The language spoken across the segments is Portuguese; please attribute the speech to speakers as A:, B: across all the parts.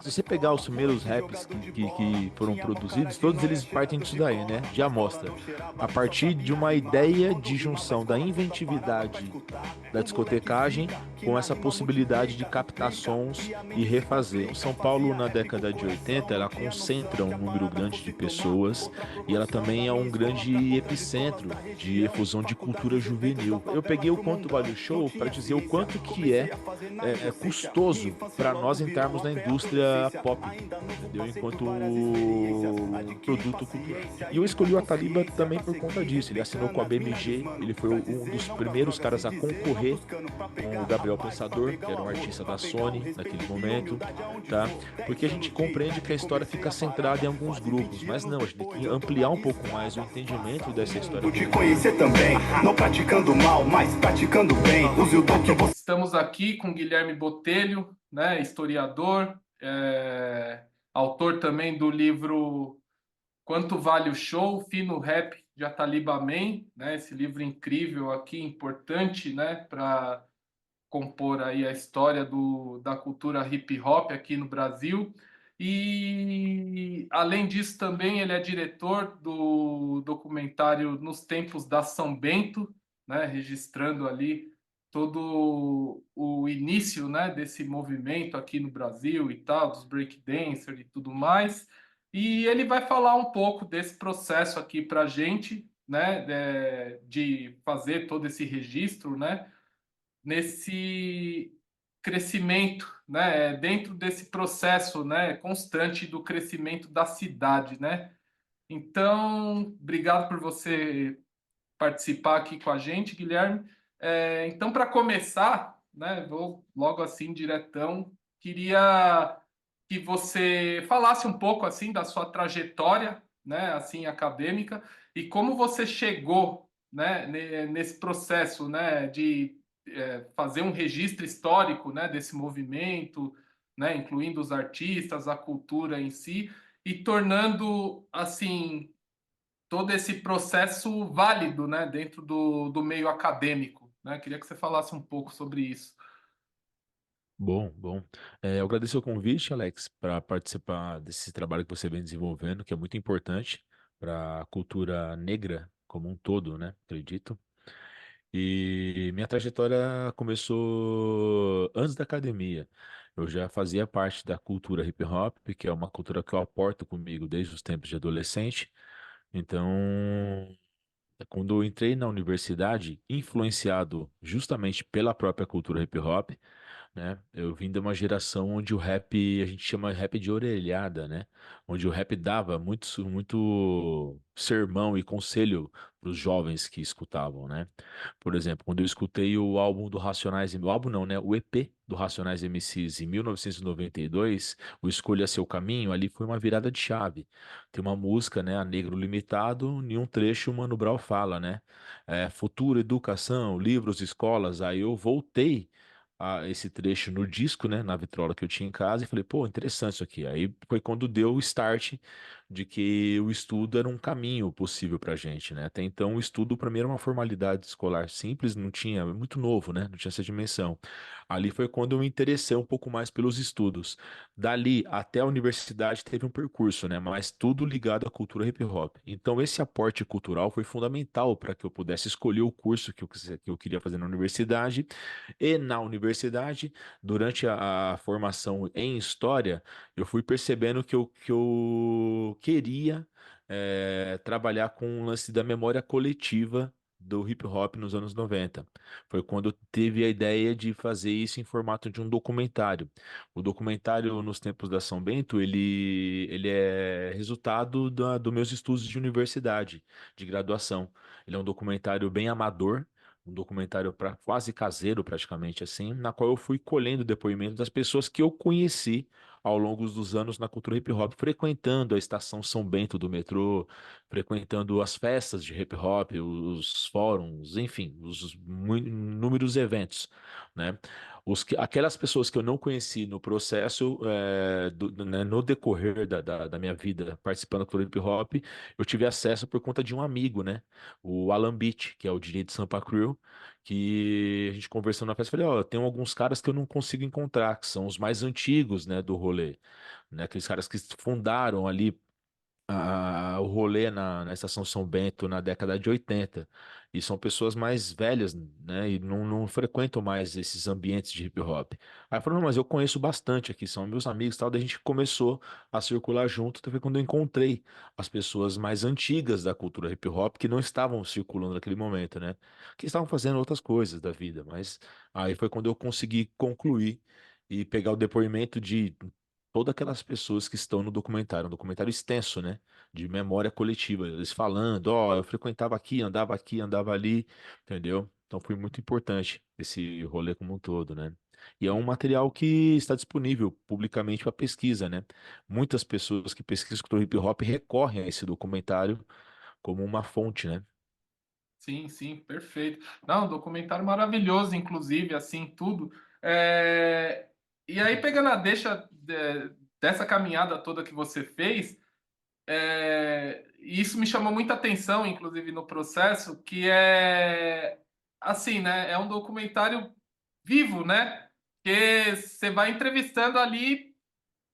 A: Se você pegar os primeiros raps que foram produzidos, todos eles partem disso daí, né? De amostra. A partir de uma ideia de junção da inventividade da discotecagem com essa possibilidade de captar sons e refazer. São Paulo, na década de 80, ela concentra um número grande de pessoas e ela também é um grande epicentro de efusão de cultura juvenil. Eu peguei o Quanto Vale o Show para dizer o quanto que é custoso para nós entrarmos na indústria pop, entendeu? Enquanto um produto cultural. E eu escolhi o Ataliba também por conta disso. Ele assinou com a BMG, ele foi um dos primeiros caras a concorrer com o Gabriel Pensador, que era um artista da Sony naquele momento, tá? Porque a gente compreende que a história fica centrada em alguns grupos, mas não, a gente tem que ampliar um pouco mais o entendimento dessa história
B: De
A: coletiva.
B: conhecer também, não praticando mal, mas praticando bem. Use o dom que você.
C: Estamos aqui com Guilherme Botelho, né, historiador, autor também do livro Quanto Vale o Show, Fino Rap de Ataliba Man, né, esse livro incrível aqui, importante, né, para compor aí a história da cultura hip hop aqui no Brasil. E, além disso, também ele é diretor do documentário Nos Tempos da São Bento, né, registrando ali todo o início, né, desse movimento aqui no Brasil e tal, dos breakdancers e tudo mais. E ele vai falar um pouco desse processo aqui para a gente, né, de fazer todo esse registro, né, nesse crescimento, né, dentro desse processo, né, constante do crescimento da cidade, né? Então, obrigado por você participar aqui com a gente, Guilherme. Então, para começar, né, vou logo assim diretão, queria que você falasse um pouco assim da sua trajetória, né, assim acadêmica e como você chegou, né, nesse processo, né, de fazer um registro histórico, né, desse movimento, né, incluindo os artistas, a cultura em si e tornando assim todo esse processo válido, né, dentro do meio acadêmico, né? Queria que você falasse um pouco sobre isso.
A: Bom, bom. Eu agradeço o convite, Alex, para participar desse trabalho que você vem desenvolvendo, que é muito importante para a cultura negra como um todo, né? Acredito. E minha trajetória começou antes da academia. Eu já fazia parte da cultura hip hop, que é uma cultura que eu aporto comigo desde os tempos de adolescente. Então, quando eu entrei na universidade, influenciado justamente pela própria cultura hip hop, né? Eu vim de uma geração onde o rap, a gente chama rap de orelhada, né? Onde o rap dava muito sermão e conselho para os jovens que escutavam, né? Por exemplo, quando eu escutei o álbum do Racionais, o álbum não, né? O EP do Racionais MCs em 1992, o Escolha Seu Caminho, ali foi uma virada de chave. Tem uma música, né? A Negro Limitado, em um trecho o Mano Brown fala, né? Futuro, educação, livros, escolas. Aí eu voltei esse trecho no disco, né, na vitrola que eu tinha em casa, e falei, pô, interessante isso aqui. Aí foi quando deu o start de que o estudo era um caminho possível pra gente, né? Até então o estudo para mim era uma formalidade escolar simples, não tinha, muito novo, né? Não tinha essa dimensão. Ali foi quando eu me interessei um pouco mais pelos estudos. Dali até a universidade teve um percurso, né? Mas tudo ligado à cultura hip hop. Então esse aporte cultural foi fundamental para que eu pudesse escolher o curso que eu queria fazer na universidade e na universidade, durante a formação em história, eu fui percebendo que eu queria trabalhar com o lance da memória coletiva do hip hop nos anos 90. Foi quando eu tive a ideia de fazer isso em formato de um documentário. O documentário Nos Tempos da São Bento, ele é resultado dos meus estudos de universidade, de graduação. Ele é um documentário bem amador, um documentário quase caseiro, praticamente assim, na qual eu fui colhendo depoimentos das pessoas que eu conheci ao longo dos anos na cultura hip hop, frequentando a estação São Bento do metrô, frequentando as festas de hip hop, os fóruns, enfim, os inúmeros eventos, né? Aquelas pessoas que eu não conheci no processo, né, no decorrer da minha vida participando da cultura hip hop, eu tive acesso por conta de um amigo, né? O Alan Beach, que é o DJ de Sampa Crew, que a gente conversando na festa, eu falei, ó, tem alguns caras que eu não consigo encontrar, que são os mais antigos, né, do rolê, né, aqueles caras que fundaram ali o rolê na Estação São Bento na década de 80. E são pessoas mais velhas, né? E não frequentam mais esses ambientes de hip hop. Aí eu falei, não, mas eu conheço bastante aqui, são meus amigos e tal. Daí a gente começou a circular junto. Até foi quando eu encontrei as pessoas mais antigas da cultura hip hop que não estavam circulando naquele momento, né? Que estavam fazendo outras coisas da vida. Mas aí foi quando eu consegui concluir e pegar o depoimento de todas aquelas pessoas que estão no documentário, um documentário extenso, né? De memória coletiva, eles falando, ó, eu frequentava aqui, andava ali, entendeu? Então foi muito importante esse rolê como um todo, né? E é um material que está disponível publicamente para pesquisa, né? Muitas pessoas que pesquisam cultura hip hop recorrem a esse documentário como uma fonte, né?
C: Sim, sim, perfeito. Não, um documentário maravilhoso, inclusive, assim, tudo. E aí, pegando a deixa dessa caminhada toda que você fez, e isso me chamou muita atenção, inclusive, no processo, que é assim, né? É um documentário vivo, né? Que você vai entrevistando ali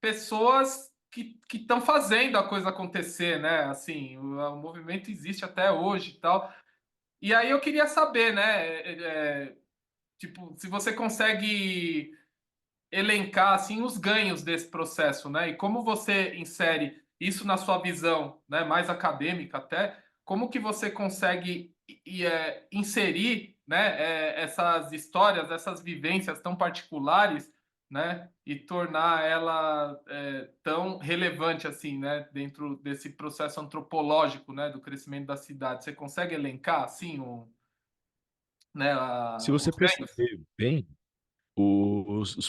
C: pessoas que estão fazendo a coisa acontecer, né? Assim, o movimento existe até hoje e tal. E aí eu queria saber, né? Tipo, se você consegue elencar assim os ganhos desse processo, né? E como você insere isso na sua visão, né, mais acadêmica até, como que você consegue inserir, né, essas histórias, essas vivências tão particulares, né, e tornar ela tão relevante assim, né, dentro desse processo antropológico, né, do crescimento da cidade. Você consegue elencar assim, né,
A: Se
C: os
A: você
C: ganhos?
A: perceber bem, os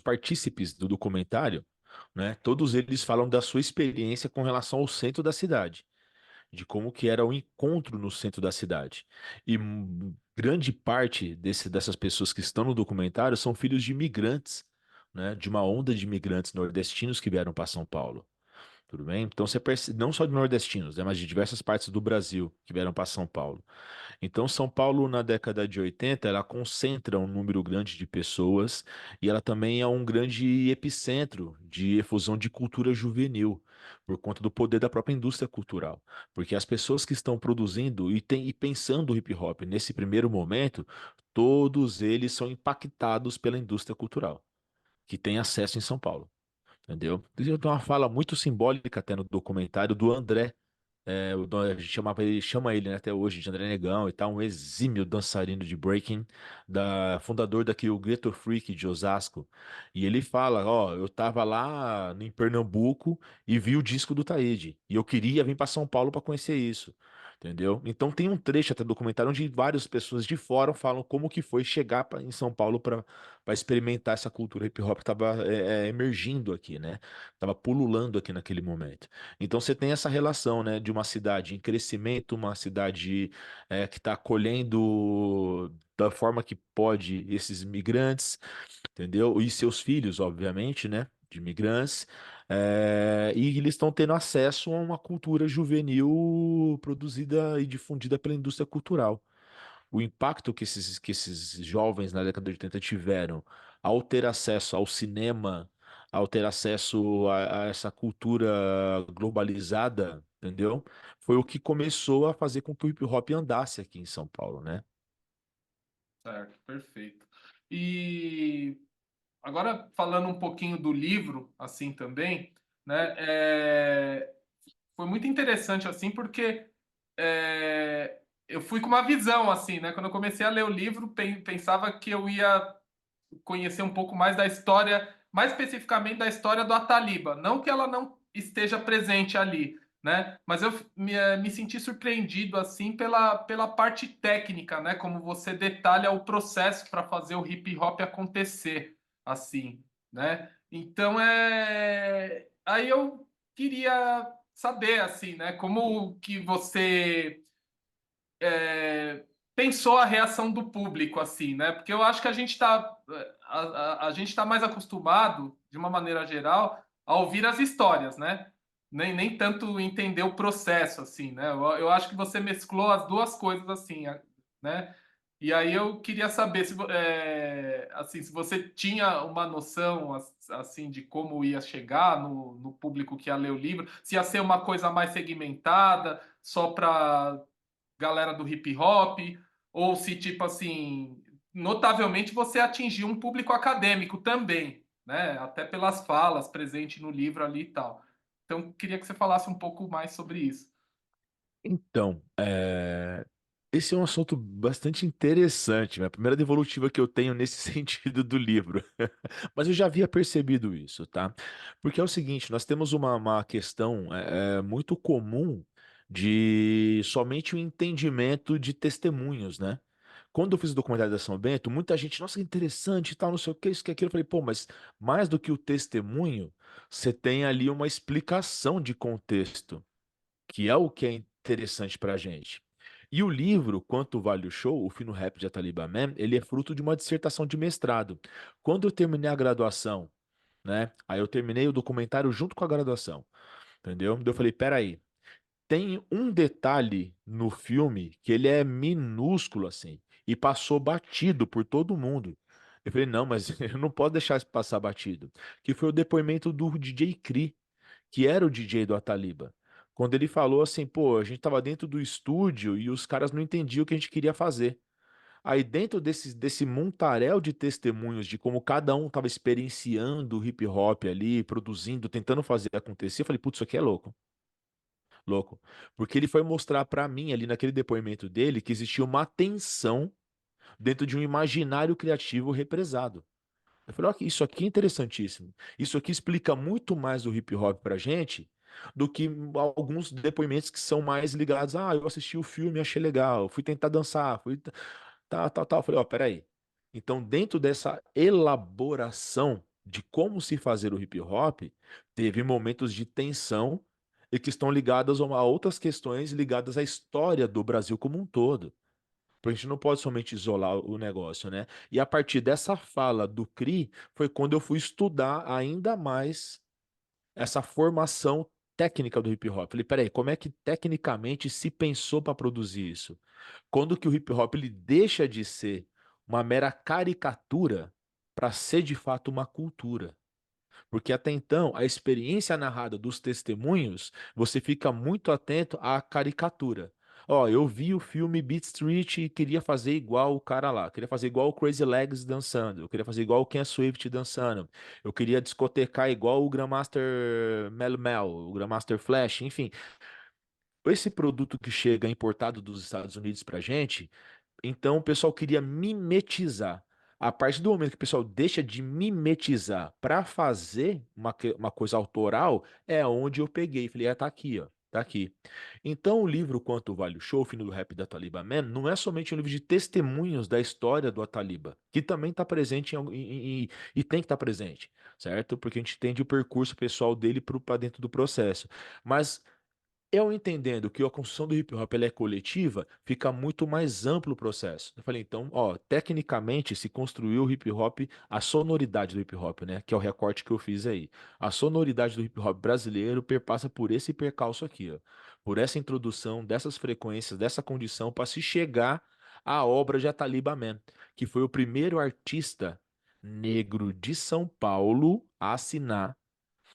A: partícipes do documentário, né, todos eles falam da sua experiência com relação ao centro da cidade, de como que era o encontro no centro da cidade. E grande parte dessas pessoas que estão no documentário são filhos de imigrantes, né, de uma onda de imigrantes nordestinos que vieram para São Paulo. Tudo bem? Então você percebe, não só de nordestinos, né, mas de diversas partes do Brasil que vieram para São Paulo. Então, São Paulo, na década de 80, ela concentra um número grande de pessoas e ela também é um grande epicentro de efusão de cultura juvenil, por conta do poder da própria indústria cultural. Porque as pessoas que estão produzindo e pensando o hip hop nesse primeiro momento, todos eles são impactados pela indústria cultural, que tem acesso em São Paulo. Entendeu? Tem uma fala muito simbólica até no documentário do André, a gente chama ele, né, até hoje de André Negão e tal, um exímio dançarino de breaking, fundador daqui, o Ghetto Freak de Osasco. E ele fala, ó, eu tava lá em Pernambuco e vi o disco do Taíde. E eu queria vir para São Paulo para conhecer isso. Entendeu? Então tem um trecho até do documentário onde várias pessoas de fora falam como que foi chegar em São Paulo para experimentar essa cultura hip hop que estava emergindo aqui, né? Tava pululando aqui naquele momento. Então você tem essa relação, né, de uma cidade em crescimento, uma cidade que está acolhendo da forma que pode esses imigrantes, entendeu? E seus filhos, obviamente, né, de imigrantes, e eles estão tendo acesso a uma cultura juvenil produzida e difundida pela indústria cultural. O impacto que esses jovens na década de 80 tiveram ao ter acesso ao cinema, ao ter acesso a essa cultura globalizada, entendeu? Foi o que começou a fazer com que o hip hop andasse aqui em São Paulo, né?
C: Certo, perfeito. E agora falando um pouquinho do livro, assim também, né? Foi muito interessante assim, porque eu fui com uma visão assim, né? Quando eu comecei a ler o livro, pensava que eu ia conhecer um pouco mais da história, mais especificamente da história do Ataliba. Não que ela não esteja presente ali, né? Mas eu me senti surpreendido assim pela parte técnica, né? Como você detalha o processo para fazer o hip hop acontecer, assim, né? Então aí eu queria saber assim, né? Como que você pensou a reação do público, assim, né? Porque eu acho que a gente está mais acostumado, de uma maneira geral, a ouvir as histórias, né? Nem tanto entender o processo, assim, né? Eu acho que você mesclou as duas coisas, assim, né? E aí eu queria saber se, assim, se você tinha uma noção assim de como ia chegar no público que ia ler o livro, se ia ser uma coisa mais segmentada, só para galera do hip hop, ou se tipo assim, notavelmente você atingiu um público acadêmico também, né? Até pelas falas presentes no livro ali e tal. Então, queria que você falasse um pouco mais sobre isso.
A: Então, esse é um assunto bastante interessante, né? A primeira devolutiva que eu tenho nesse sentido do livro. Mas eu já havia percebido isso, tá? Porque é o seguinte, nós temos uma questão muito comum de somente o entendimento de testemunhos, né? Quando eu fiz o documentário da São Bento, muita gente, nossa, que interessante e tal, não sei o que, isso que aquilo. Eu falei, pô, mas mais do que o testemunho, você tem ali uma explicação de contexto que é o que é interessante pra gente. E o livro, Quanto Vale o Show, o Fino Rap de Ataliba Man, ele é fruto de uma dissertação de mestrado. Quando eu terminei a graduação, né? Aí eu terminei o documentário junto com a graduação, entendeu? Daí eu falei, peraí, tem um detalhe no filme que ele é minúsculo assim e passou batido por todo mundo. Eu falei, não, mas eu não posso deixar isso passar batido. Que foi o depoimento do DJ Cri, que era o DJ do Ataliba. Quando ele falou assim, pô, a gente tava dentro do estúdio e os caras não entendiam o que a gente queria fazer. Aí dentro desse montaréu de testemunhos de como cada um tava experienciando o hip hop ali, produzindo, tentando fazer acontecer, eu falei, putz, isso aqui é louco, louco. Porque ele foi mostrar pra mim ali naquele depoimento dele que existia uma tensão dentro de um imaginário criativo represado. Eu falei, ó, isso aqui é interessantíssimo. Isso aqui explica muito mais do hip hop pra gente do que alguns depoimentos que são mais ligados. Ah, eu assisti o filme, achei legal, fui tentar dançar, fui tal. Eu falei, ó, peraí. Então, dentro dessa elaboração de como se fazer o hip hop, teve momentos de tensão e que estão ligadas a outras questões ligadas à história do Brasil como um todo. Porque a gente não pode somente isolar o negócio, né? E a partir dessa fala do CRI, foi quando eu fui estudar ainda mais essa formação técnica do hip hop. Falei, peraí, como é que tecnicamente se pensou para produzir isso? Quando que o hip hop ele deixa de ser uma mera caricatura para ser de fato uma cultura? Porque até então, a experiência narrada dos testemunhos, você fica muito atento à caricatura. Ó, eu vi o filme Beat Street e queria fazer igual o cara lá. Queria fazer igual o Crazy Legs dançando. Eu queria fazer igual o Ken Swift dançando. Eu queria discotecar igual o Grandmaster Mel Mel, o Grandmaster Flash, enfim. Esse produto que chega importado dos Estados Unidos pra gente, então o pessoal queria mimetizar. A partir do momento que o pessoal deixa de mimetizar para fazer uma coisa autoral, é onde eu peguei. Falei, tá aqui, ó. Tá aqui. Então, o livro Quanto Vale o Show, o Fino do Rap da Taliba Man, não é somente um livro de testemunhos da história do Ataliba, que também está presente e tem que estar presente, certo? Porque a gente entende o percurso pessoal dele para dentro do processo. Mas eu entendendo que a construção do hip hop ela é coletiva, fica muito mais amplo o processo. Eu falei, então, ó, tecnicamente se construiu o hip hop, a sonoridade do hip hop, né? Que é o recorte que eu fiz aí. A sonoridade do hip hop brasileiro perpassa por esse percalço aqui, ó. Por essa introdução dessas frequências, dessa condição, para se chegar à obra de Ataliba Man, que foi o primeiro artista negro de São Paulo a assinar,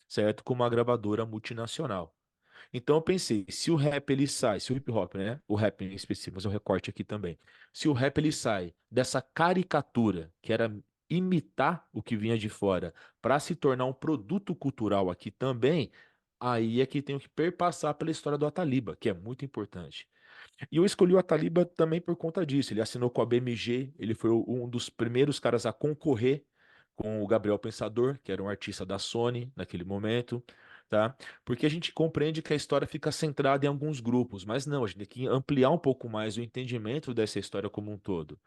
A: certo? Com uma gravadora multinacional. Então eu pensei, se o rap ele sai, se o hip hop, né? O rap em específico, mas o recorte aqui também. Se o rap ele sai dessa caricatura, que era imitar o que vinha de fora, para se tornar um produto cultural aqui também, aí é que tem que perpassar pela história do Ataliba, que é muito importante. E eu escolhi o Ataliba também por conta disso. Ele assinou com a BMG, ele foi um dos primeiros caras a concorrer com o Gabriel Pensador, que era um artista da Sony naquele momento, tá? Porque a gente compreende que a história fica centrada em alguns grupos, mas não, a gente tem que ampliar um pouco mais o entendimento dessa história como um todo.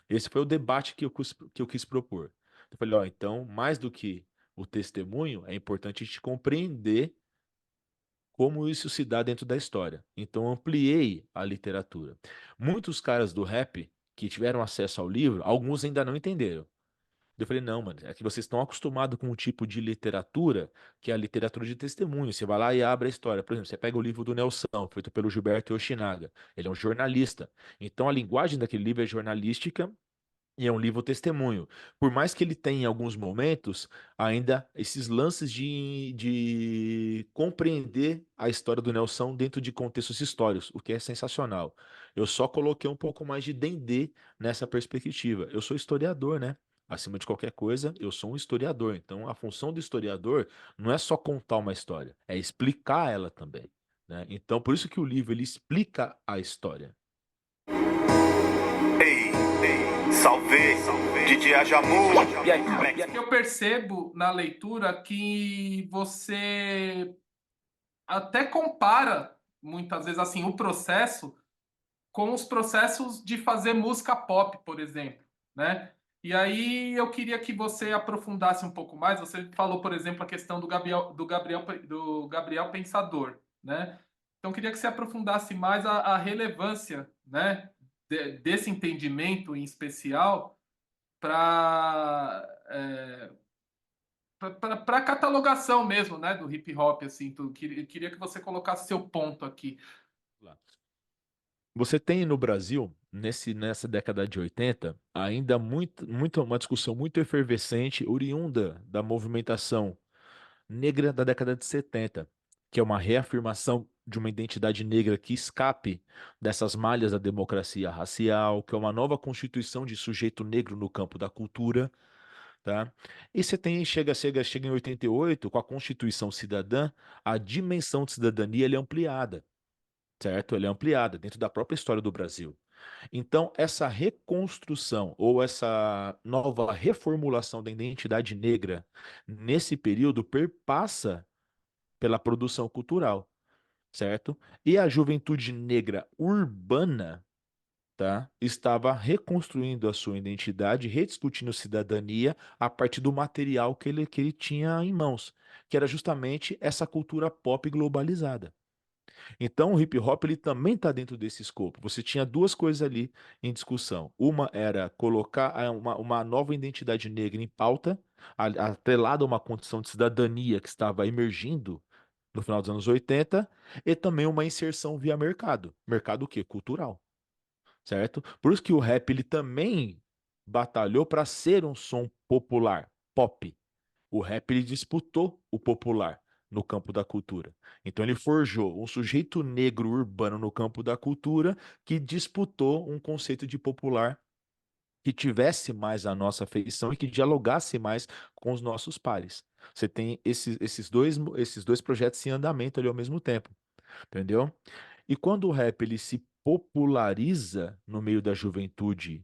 A: Esse foi o debate que eu quis propor. Eu falei, ó, então, mais do que o testemunho, é importante a gente compreender como isso se dá dentro da história. Então ampliei a literatura. Muitos caras do rap que tiveram acesso ao livro, alguns ainda não entenderam. Eu falei, não, mano, é que vocês estão acostumados com um tipo de literatura que é a literatura de testemunho. Você vai lá e abre a história. Por exemplo, você pega o livro do Nelson, feito pelo Gilberto Yoshinaga. Ele é um jornalista. Então a linguagem daquele livro é jornalística e é um livro testemunho. Por mais que ele tenha em alguns momentos, ainda esses lances de compreender a história do Nelson dentro de contextos históricos, o que é sensacional. Eu só coloquei um pouco mais de Dendê nessa perspectiva. Eu sou historiador, né? Acima de qualquer coisa, eu sou um historiador. Então, a função do historiador não é só contar uma história, é explicar ela também, né? Então, por isso que o livro ele explica a história.
B: Ei, ei, salve, DJ Ajamu.
A: E aí,
C: Eu percebo na leitura que você até compara, muitas vezes, assim, o processo com os processos de fazer música pop, por exemplo, né? E aí eu queria que você aprofundasse um pouco mais. Você falou, por exemplo, a questão do Gabriel Pensador, né? Então eu queria que você aprofundasse mais a relevância, né, desse entendimento em especial para para catalogação mesmo, né, do hip hop, assim. Queria que você colocasse seu ponto aqui.
A: você tem no Brasil, nessa década de 80, ainda uma discussão muito efervescente, oriunda da movimentação negra da década de 70, que é uma reafirmação de uma identidade negra que escape dessas malhas da democracia racial, que é uma nova constituição de sujeito negro no campo da cultura, tá? E você tem, chega em 88, com a Constituição Cidadã, a dimensão de cidadania ele é ampliada, certo? Ele é ampliada dentro da própria história do Brasil. Então, essa reconstrução ou essa nova reformulação da identidade negra nesse período perpassa pela produção cultural, certo? E a juventude negra urbana, tá, estava reconstruindo a sua identidade, rediscutindo cidadania a partir do material que ele tinha em mãos, que era justamente essa cultura pop globalizada. Então, o hip hop ele também está dentro desse escopo. Você tinha duas coisas ali em discussão. Uma era colocar uma nova identidade negra em pauta, atrelada a uma condição de cidadania que estava emergindo no final dos anos 80, e também uma inserção via mercado. Mercado o quê? Cultural, certo? Por isso que o rap ele também batalhou para ser um som popular, pop. O rap ele disputou o popular no campo da cultura. Então ele forjou um sujeito negro urbano no campo da cultura que disputou um conceito de popular que tivesse mais a nossa feição e que dialogasse mais com os nossos pares. Você tem esses dois projetos em andamento ali ao mesmo tempo, entendeu? E quando o rap ele se populariza no meio da juventude,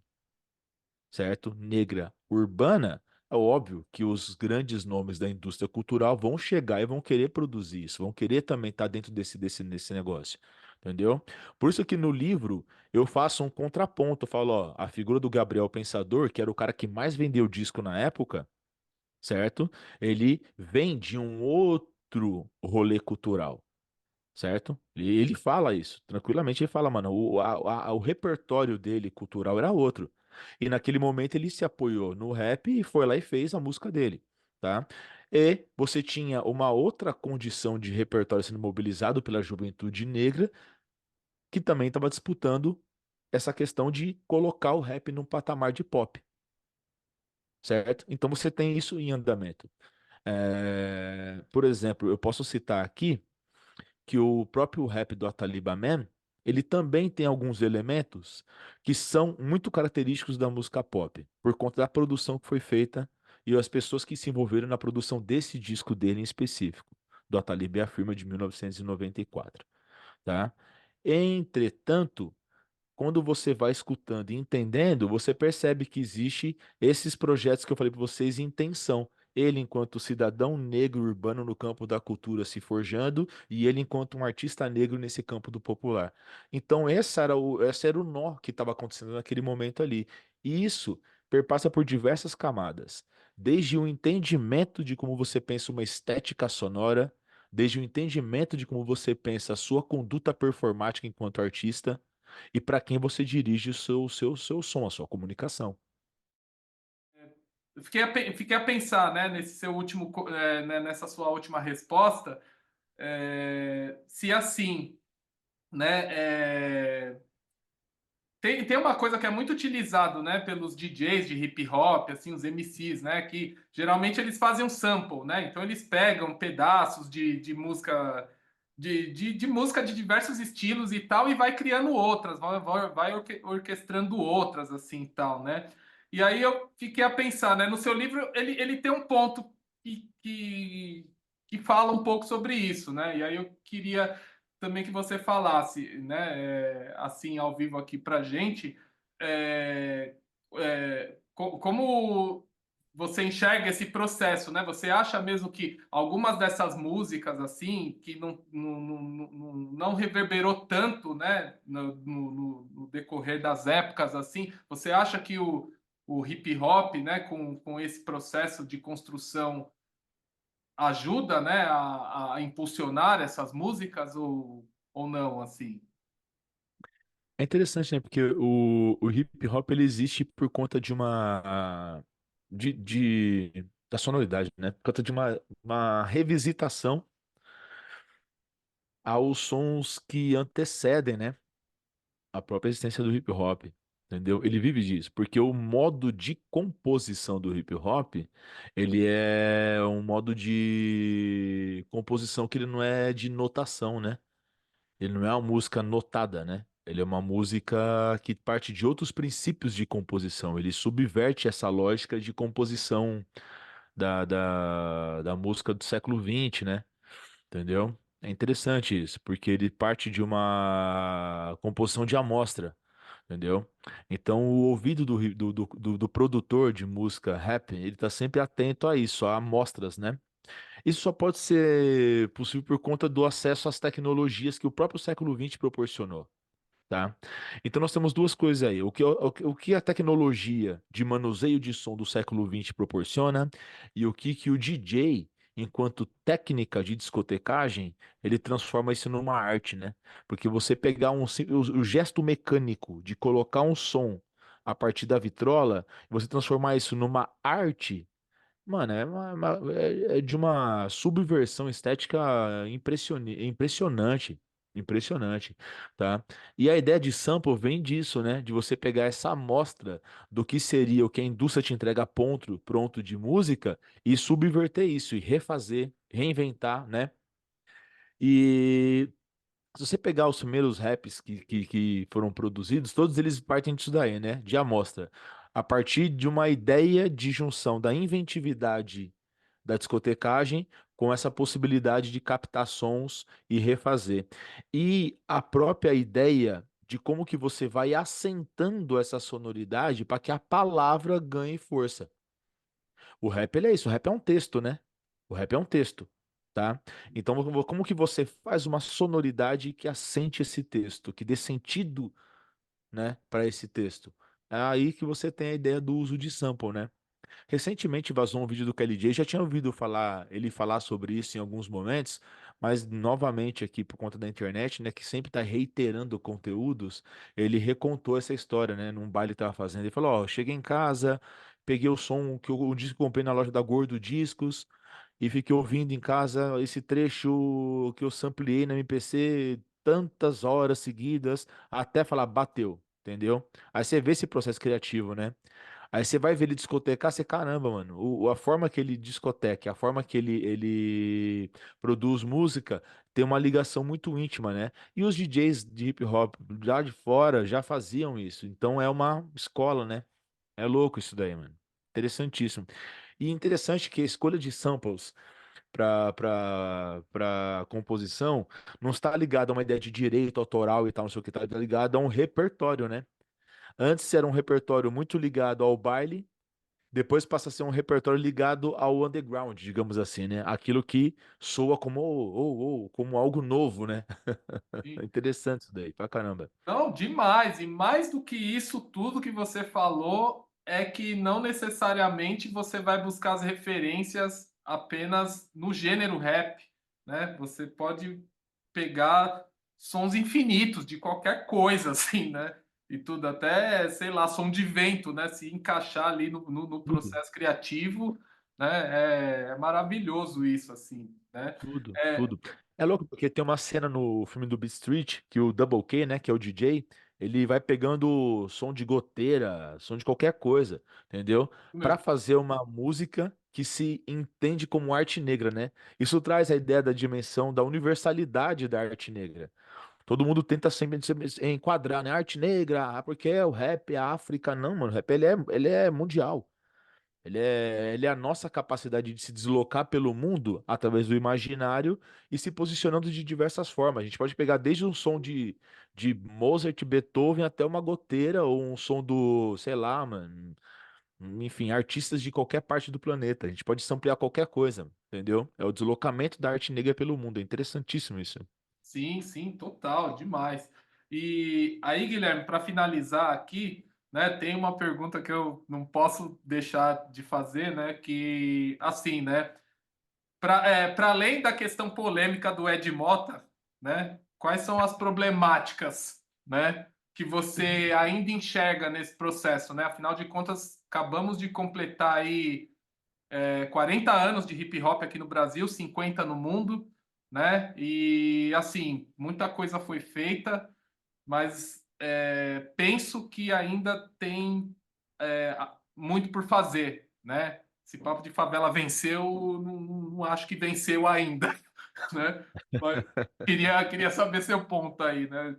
A: certo? Negra urbana, é óbvio que os grandes nomes da indústria cultural vão chegar e vão querer produzir isso, vão querer também estar dentro desse negócio, entendeu? Por isso que no livro eu faço um contraponto, eu falo, ó, a figura do Gabriel Pensador, que era o cara que mais vendeu disco na época, certo? Ele vem de um outro rolê cultural, certo? E ele fala isso, tranquilamente ele fala, mano, o repertório dele cultural era outro. E naquele momento ele se apoiou no rap e foi lá e fez a música dele, tá? E você tinha uma outra condição de repertório sendo mobilizado pela juventude negra, que também estava disputando essa questão de colocar o rap num patamar de pop, certo? Então você tem isso em andamento. Por exemplo, eu posso citar aqui que o próprio rap do Ataliba Man, ele também tem alguns elementos que são muito característicos da música pop, por conta da produção que foi feita e as pessoas que se envolveram na produção desse disco dele em específico, do Ataliba e a Firma de 1994, tá? Entretanto, quando você vai escutando e entendendo, você percebe que existe esses projetos que eu falei para vocês em tensão. Ele, enquanto cidadão negro urbano no campo da cultura se forjando, e ele, enquanto um artista negro nesse campo do popular. Então, esse era o nó que estava acontecendo naquele momento ali. E isso perpassa por diversas camadas. Desde o entendimento de como você pensa uma estética sonora, desde o entendimento de como você pensa a sua conduta performática enquanto artista e para quem você dirige o seu som, a sua comunicação.
C: fiquei a pensar, né, nesse seu último, né, nessa sua última resposta, se assim, né, tem uma coisa que é muito utilizado, né, pelos DJs de hip hop, assim, os MCs, né, que geralmente eles fazem um sample, né, então eles pegam pedaços de música de música de diversos estilos e tal, e vai criando outras, vai orquestrando outras, assim, e tal, né? E aí eu fiquei a pensar, né? No seu livro, ele tem um ponto que fala um pouco sobre isso, né? E aí eu queria também que você falasse, né, assim, ao vivo aqui pra gente, é, como você enxerga esse processo, né? Você acha mesmo que algumas dessas músicas, assim, que não reverberou tanto, né, no decorrer das épocas, assim, você acha que o hip hop, né, com esse processo de construção ajuda, né, a impulsionar essas músicas ou não, assim?
A: É interessante, né? Porque o hip hop ele existe por conta de uma da sonoridade, né? Por conta de uma revisitação aos sons que antecedem, né, a própria existência do hip hop. Entendeu? Ele vive disso, porque o modo de composição do hip hop, ele é um modo de composição que ele não é de notação, né? Ele não é uma música notada, né? Ele é uma música que parte de outros princípios de composição. Ele subverte essa lógica de composição da música do século XX, né? Entendeu? É interessante isso, porque ele parte de uma composição de amostra, entendeu? Então, o ouvido do produtor de música rap, ele tá sempre atento a isso, a amostras, né? Isso só pode ser possível por conta do acesso às tecnologias que o próprio século XX proporcionou, tá? Então nós temos duas coisas aí. O que a tecnologia de manuseio de som do século XX proporciona e o que o DJ, enquanto técnica de discotecagem, ele transforma isso numa arte, né? Porque você pegar o gesto mecânico de colocar um som a partir da vitrola, você transformar isso numa arte. Mano, é de uma subversão estética impressionante. Impressionante, tá? E a ideia de sample vem disso, né? De você pegar essa amostra do que seria o que a indústria te entrega pronto de música e subverter isso, e refazer, reinventar, né? E se você pegar os primeiros raps que foram produzidos, todos eles partem disso daí, né? De amostra. A partir de uma ideia de junção da inventividade da discotecagem com essa possibilidade de captar sons e refazer. E a própria ideia de como que você vai assentando essa sonoridade para que a palavra ganhe força. O rap, ele é isso, o rap é um texto, né? O rap é um texto, tá? Então, como que você faz uma sonoridade que assente esse texto, que dê sentido, né, para esse texto? É aí que você tem a ideia do uso de sample, né? Recentemente vazou um vídeo do KLJ, já tinha ouvido ele falar sobre isso em alguns momentos, mas novamente aqui por conta da internet, né, que sempre está reiterando conteúdos, ele recontou essa história, né, num baile que tava fazendo. Ele falou, ó, cheguei em casa, peguei o som o disco que eu comprei na loja da Gordo Discos e fiquei ouvindo em casa esse trecho que eu sampleei na MPC tantas horas seguidas até falar bateu, entendeu? Aí você vê esse processo criativo, né? Aí você vai ver ele discotecar, você, caramba, mano, a forma que ele discoteca, a forma que ele produz música tem uma ligação muito íntima, né? E os DJs de hip hop já de fora já faziam isso. Então é uma escola, né? É louco isso daí, mano. Interessantíssimo. E interessante que a escolha de samples para composição não está ligada a uma ideia de direito autoral e tal, não sei o que, está ligada a um repertório, né? Antes era um repertório muito ligado ao baile, depois passa a ser um repertório ligado ao underground, digamos assim, né? Aquilo que soa como algo novo, né? É interessante isso daí, pra caramba.
C: Não, demais. E mais do que isso, tudo que você falou é que não necessariamente você vai buscar as referências apenas no gênero rap, né? Você pode pegar sons infinitos de qualquer coisa, assim, né? e tudo, até, sei lá, som de vento, né? Se encaixar ali no
A: Tudo.
C: processo criativo, né? É maravilhoso isso, assim, né?
A: Tudo,
C: É,
A: tudo. É louco, porque tem uma cena no filme do Beat Street que o Double K, né, que é o DJ, ele vai pegando som de goteira, som de qualquer coisa, entendeu? Pra
C: meu,
A: fazer uma música que se entende como arte negra, né? Isso traz a ideia da dimensão da universalidade da arte negra. Todo mundo tenta sempre se enquadrar, né? Arte negra, porque é o rap, é a África. Não, mano, o rap ele é mundial. Ele é a nossa capacidade de se deslocar pelo mundo através do imaginário e se posicionando de diversas formas. A gente pode pegar desde um som de Mozart, Beethoven, até uma goteira ou um som do, sei lá, mano. Enfim, artistas de qualquer parte do planeta. A gente pode samplear qualquer coisa, entendeu? É o deslocamento da arte negra pelo mundo. É interessantíssimo isso.
C: sim, sim, total, demais. E aí, Guilherme, para finalizar aqui, né, tem uma pergunta que eu não posso deixar de fazer, né? Que, assim, né? Para além da questão polêmica do Ed Mota, né, quais são as problemáticas, né, que você ainda enxerga nesse processo, né? Afinal de contas, acabamos de completar aí 40 anos de hip hop aqui no Brasil, 50 no mundo, né? E assim, muita coisa foi feita, mas penso que ainda tem muito por fazer, né? Esse papo de favela venceu, não acho que venceu ainda, né? Mas queria saber seu ponto aí, né?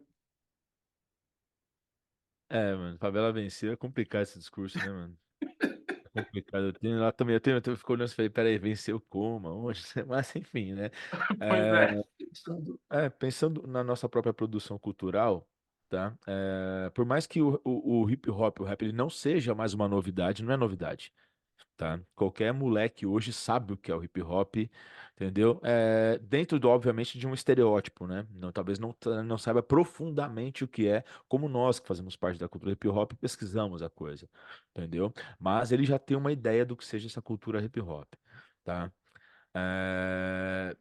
A: É, mano, favela venceu, é complicado esse discurso, né, mano? É complicado. Eu tenho, lá também, eu fico olhando e falei, peraí, venceu como? Aonde? Mas enfim, né?
C: Pois
A: É,
C: é.
A: pensando na nossa própria produção cultural, tá? Por mais que o hip hop, o rap, ele não seja mais uma novidade, não é novidade, tá? Qualquer moleque hoje sabe o que é o hip hop, entendeu? Dentro, obviamente, de um estereótipo, né? Não, talvez não saiba profundamente o que é, como nós que fazemos parte da cultura hip hop pesquisamos a coisa, entendeu? Mas ele já tem uma ideia do que seja essa cultura hip hop, tá? É,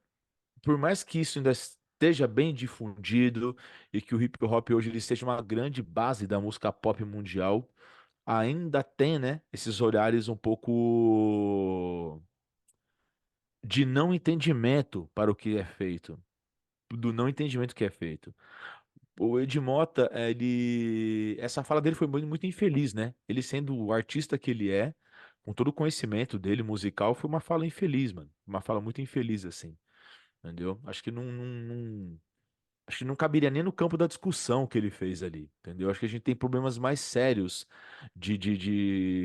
A: por mais que isso ainda esteja bem difundido e que o hip hop hoje ele seja uma grande base da música pop mundial, ainda tem, né, esses olhares um pouco de não entendimento para o que é feito, do não entendimento que é feito. O Ed Mota, essa fala dele foi muito infeliz, né? Ele sendo o artista que ele é, com todo o conhecimento dele musical, foi uma fala infeliz, mano. Uma fala muito infeliz, assim, entendeu? Acho que não caberia nem no campo da discussão que ele fez ali, entendeu? Acho que a gente tem problemas mais sérios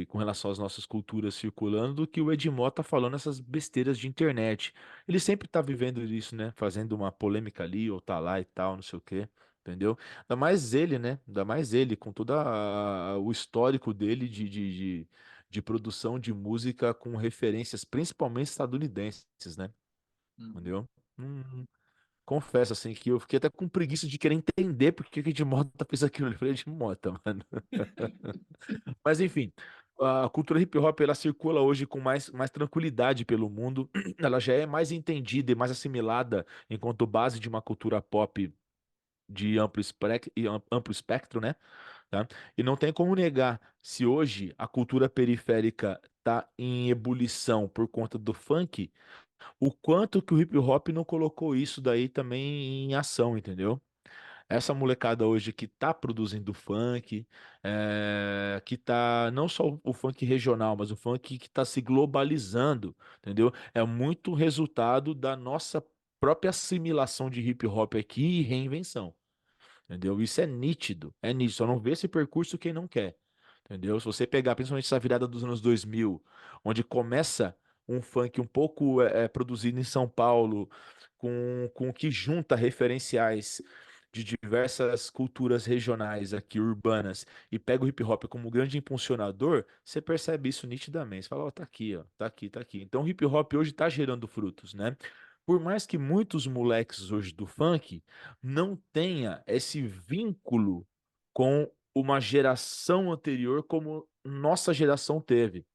A: com relação às nossas culturas circulando do que o Edmó tá falando essas besteiras de internet. Ele sempre tá vivendo isso, né? Fazendo uma polêmica ali, ou tá lá e tal, não sei o quê, entendeu? Ainda mais ele, né? Ainda mais ele, com todo o histórico dele de produção de música com referências principalmente estadunidenses, né?
C: Hum.
A: Entendeu? Hum, Confesso, assim, que eu fiquei até com preguiça de querer entender por que que Edmota fez aquilo. Eu falei, Edmota, mano. Mas, enfim, a cultura hip hop, ela circula hoje com mais tranquilidade pelo mundo. Ela já é mais entendida e mais assimilada enquanto base de uma cultura pop de amplo espectro, né? Tá? E não tem como negar, se hoje a cultura periférica tá em ebulição por conta do funk, o quanto que o hip hop não colocou isso daí também em ação, entendeu? Essa molecada hoje que tá produzindo funk, que tá não só o funk regional, mas o funk que tá se globalizando, entendeu? É muito resultado da nossa própria assimilação de hip hop aqui e reinvenção. Entendeu? Isso é nítido, é nítido. Só não vê esse percurso quem não quer. Entendeu? Se você pegar principalmente essa virada dos anos 2000, onde começa um funk um pouco produzido em São Paulo, com o que junta referenciais de diversas culturas regionais aqui, urbanas, e pega o hip hop como grande impulsionador, você percebe isso nitidamente. Você fala, ó, tá aqui, ó, tá aqui, tá aqui. Então o hip hop hoje tá gerando frutos, né? Por mais que muitos moleques hoje do funk não tenha esse vínculo com uma geração anterior como nossa geração teve.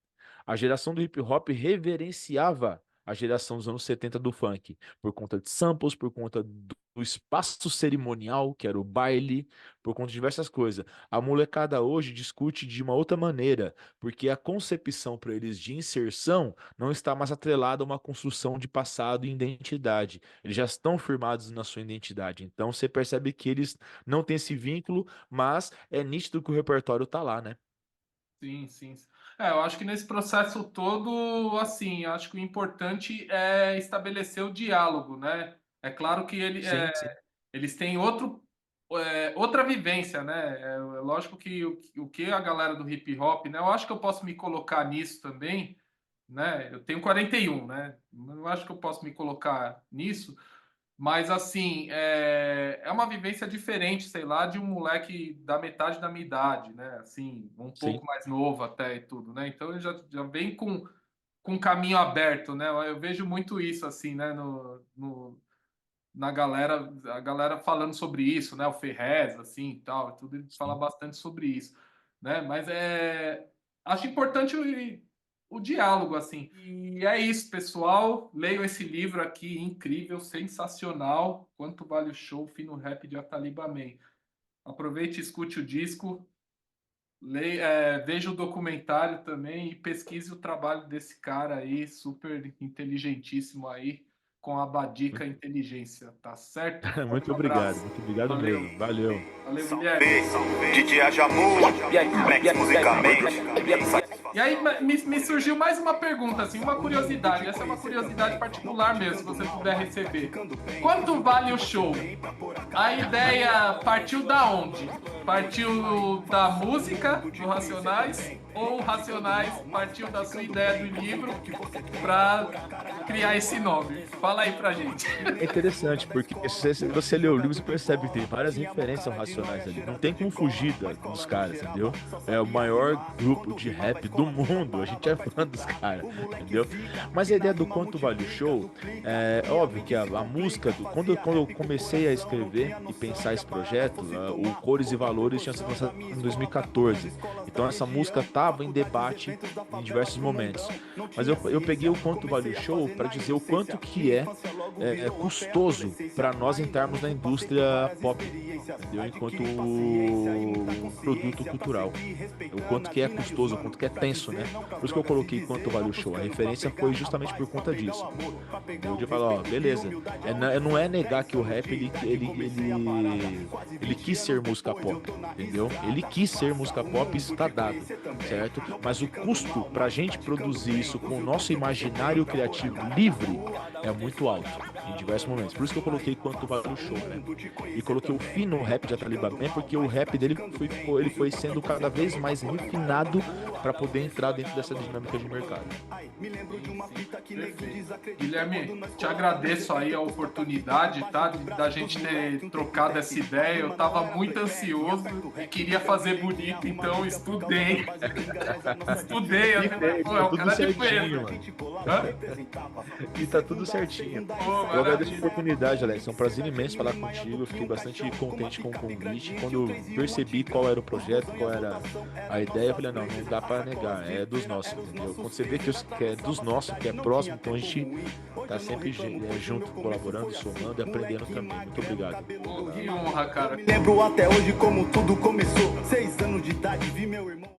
A: A geração do hip hop reverenciava a geração dos anos 70 do funk, por conta de samples, por conta do espaço cerimonial, que era o baile, por conta de diversas coisas. A molecada hoje discute de uma outra maneira, porque a concepção para eles de inserção não está mais atrelada a uma construção de passado e identidade. Eles já estão firmados na sua identidade. Então você percebe que eles não têm esse vínculo, mas é nítido que o repertório tá lá, né?
C: Sim, sim. Eu acho que nesse processo todo, assim, acho que o importante é estabelecer o diálogo, né? É claro que
A: Sim, sim,
C: eles têm outra vivência, né? É lógico que o que a galera do hip hop, né? Eu acho que eu posso me colocar nisso também, né? Eu tenho 41, né? Eu acho que eu posso me colocar nisso, mas assim, é uma vivência diferente, sei lá, de um moleque da metade da minha idade, né? Assim, um
A: sim.
C: pouco mais novo até e tudo, né? Então ele já vem com um caminho aberto, né? Eu vejo muito isso, assim, né? Na galera, a galera falando sobre isso, né? O Ferrez, assim, e tal, tudo ele fala
A: Sim.
C: bastante sobre isso, né? Mas acho importante o diálogo, assim. E é isso, pessoal. Leiam esse livro aqui, incrível, sensacional. Quanto vale o show? Fino Rap de Ataliba Man. Aproveite e escute o disco. Veja o documentário também e pesquise o trabalho desse cara aí, super inteligentíssimo aí, com a Badica Inteligência, tá certo? Forte abraço.
A: Muito obrigado
C: Valeu.
A: mesmo. Valeu.
C: Valeu, Guilherme.
B: DJ Ajamu, Flex musicalmente.
C: E aí me surgiu mais uma pergunta, assim, uma curiosidade. Essa é uma curiosidade particular mesmo, se você puder receber. Quanto vale o show? A ideia partiu da onde? Partiu da música do Racionais ou o Racionais partiu da sua ideia do livro para criar esse nome? Fala aí pra gente.
A: É interessante, porque se você lê o livro, você percebe que tem várias referências ao Racionais ali. Não tem como fugir dos caras, entendeu? É o maior grupo de rap do mundo. A gente é fã dos caras, entendeu? Mas a ideia do quanto vale o show, é óbvio que a música, quando eu comecei a escrever e pensar esse projeto, o Cores e Valores tinha sido lançado em 2014. Então essa música estava em debate em diversos momentos. Mas eu peguei o quanto vale o show para dizer o quanto que é custoso para nós entrarmos na indústria pop, entendeu? Enquanto um produto cultural. O quanto que é custoso, o quanto que é tenso, né? Por isso que eu coloquei quanto vale o show. A referência foi justamente por conta disso. Eu de falar, ó, beleza. Não é negar que o rap ele quis ser música pop, entendeu? Ele quis ser música pop, isso tá dado, certo? Mas o custo pra gente produzir isso com o nosso imaginário criativo livre é muito alto em diversos momentos. Por isso que eu coloquei quanto vale o show, né? E coloquei o fino rap de Ataliba Man, porque o rap dele ele foi sendo cada vez mais refinado para poder entrar dentro dessa dinâmica de mercado.
C: Guilherme, te agradeço aí a oportunidade, tá? Da gente ter trocado essa ideia. Eu tava muito ansioso e queria fazer bonito, então estudei. Estudei, pô, é um
A: Tudo
C: cara de
A: certinho,
C: peso.
A: mano.
C: Hã?
A: E tá tudo certinho.
C: Pô,
A: Eu agradeço a
C: maravilha.
A: oportunidade, Alex. É um prazer imenso falar contigo. Eu fiquei bastante contente com o convite. Quando eu percebi qual era o projeto, qual era a ideia, eu falei, não dá pra negar. É dos nossos, entendeu? Quando você vê que é dos nossos, que é próximo, então a gente tá sempre junto, colaborando, somando e aprendendo também. Muito obrigado.
C: Pô, que honra, cara.
B: Lembro até hoje como tudo começou. 6 anos de idade, vi meu irmão.